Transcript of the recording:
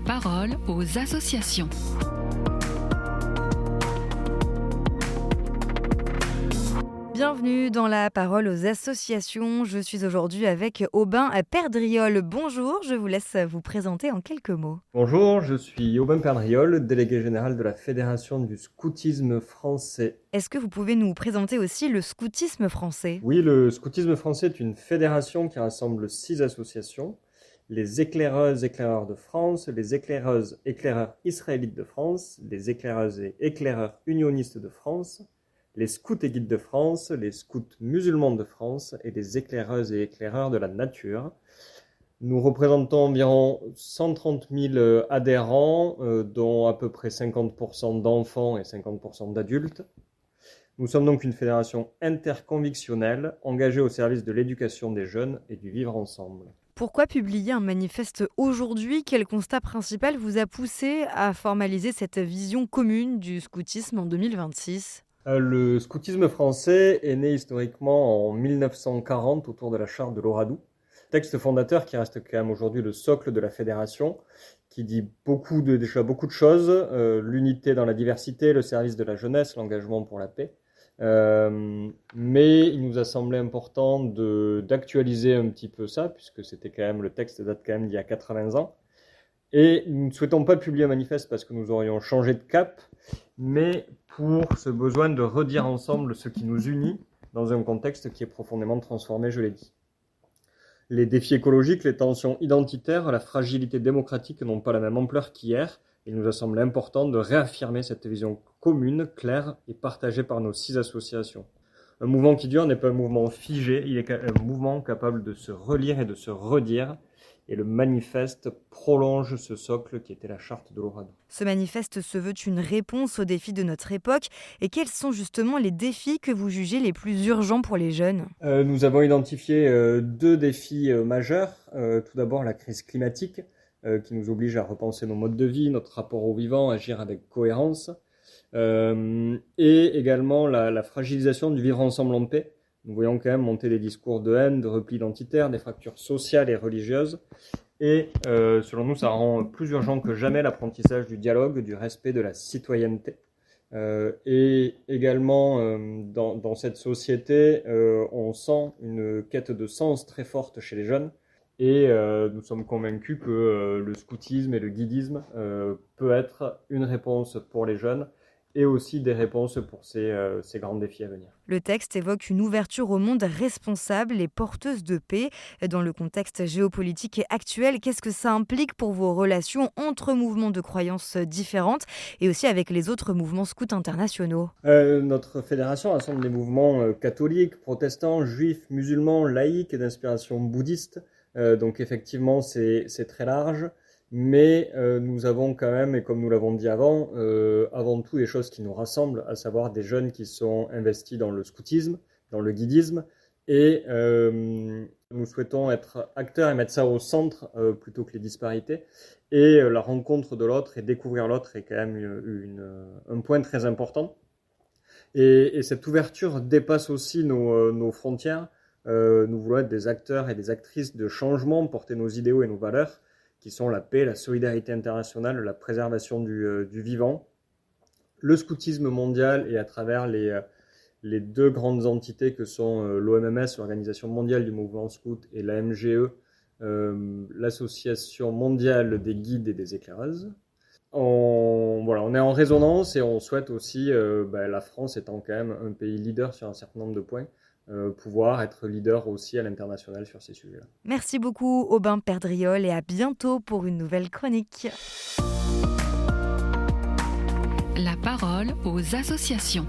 parole aux associations. Bienvenue dans la parole aux associations. Je suis aujourd'hui avec Aubin Perdriol. Bonjour, je vous laisse vous présenter en quelques mots. Bonjour, je suis Aubin Perdriol, délégué général de la Fédération du scoutisme français. Est-ce que vous pouvez nous présenter aussi le scoutisme français ? Oui, le scoutisme français est une fédération qui rassemble 6 associations. Les éclaireuses éclaireurs de France, les éclaireuses éclaireurs israélites de France, les éclaireuses et éclaireurs unionistes de France, les scouts et guides de France, les scouts musulmans de France et les éclaireuses et éclaireurs de la nature. Nous représentons environ 130 000 adhérents, dont à peu près 50% d'enfants et 50% d'adultes. Nous sommes donc une fédération interconvictionnelle engagée au service de l'éducation des jeunes et du vivre ensemble. Pourquoi publier un manifeste aujourd'hui ? Quel constat principal vous a poussé à formaliser cette vision commune du scoutisme en 2026 ? Le scoutisme français est né historiquement en 1940 autour de la charte de l'Oradou, texte fondateur qui reste quand même aujourd'hui le socle de la fédération, qui dit déjà beaucoup de choses, l'unité dans la diversité, le service de la jeunesse, l'engagement pour la paix. Mais il nous a semblé important d'actualiser un petit peu ça, puisque le texte date quand même d'il y a 80 ans. Et nous ne souhaitons pas publier un manifeste parce que nous aurions changé de cap, mais pour ce besoin de redire ensemble ce qui nous unit dans un contexte qui est profondément transformé, je l'ai dit. Les défis écologiques, les tensions identitaires, la fragilité démocratique n'ont pas la même ampleur qu'hier. Il nous a semblé important de réaffirmer cette vision commune, claire et partagée par nos 6 associations. Un mouvement qui dure n'est pas un mouvement figé, il est un mouvement capable de se relire et de se redire. Et le manifeste prolonge ce socle qui était la charte de l'Oradou. Ce manifeste se veut une réponse aux défis de notre époque. Et quels sont justement les défis que vous jugez les plus urgents pour les jeunes ? Nous avons identifié 2 défis majeurs. Tout d'abord, la crise climatique qui nous oblige à repenser nos modes de vie, notre rapport au vivant, agir avec cohérence. Et également la fragilisation du vivre ensemble en paix. Nous voyons quand même monter des discours de haine, de repli identitaire, des fractures sociales et religieuses. Et selon nous, ça rend plus urgent que jamais l'apprentissage du dialogue, du respect, de la citoyenneté. Et également, dans cette société, on sent une quête de sens très forte chez les jeunes. Et nous sommes convaincus que le scoutisme et le guidisme peut être une réponse pour les jeunes et aussi des réponses pour ces grands défis à venir. Le texte évoque une ouverture au monde responsable et porteuse de paix. Dans le contexte géopolitique actuel, qu'est-ce que ça implique pour vos relations entre mouvements de croyances différentes et aussi avec les autres mouvements scouts internationaux ? Notre fédération rassemble des mouvements catholiques, protestants, juifs, musulmans, laïcs et d'inspiration bouddhiste. Donc effectivement, c'est très large. Mais nous avons quand même, et comme nous l'avons dit avant tout des choses qui nous rassemblent, à savoir des jeunes qui sont investis dans le scoutisme, dans le guidisme, et nous souhaitons être acteurs et mettre ça au centre plutôt que les disparités. Et la rencontre de l'autre et découvrir l'autre est quand même un point très important. Et cette ouverture dépasse aussi nos frontières. Nous voulons être des acteurs et des actrices de changement, porter nos idéaux et nos valeurs, qui sont la paix, la solidarité internationale, la préservation du vivant, le scoutisme mondial et à travers les 2 grandes entités que sont l'OMMS, l'Organisation mondiale du mouvement scout, et la MGE, l'Association mondiale des guides et des éclaireuses. On est en résonance et on souhaite aussi, la France étant quand même un pays leader sur un certain nombre de points, pouvoir être leader aussi à l'international sur ces sujets-là. Merci beaucoup Aubin Perdriol et à bientôt pour une nouvelle chronique. La parole aux associations.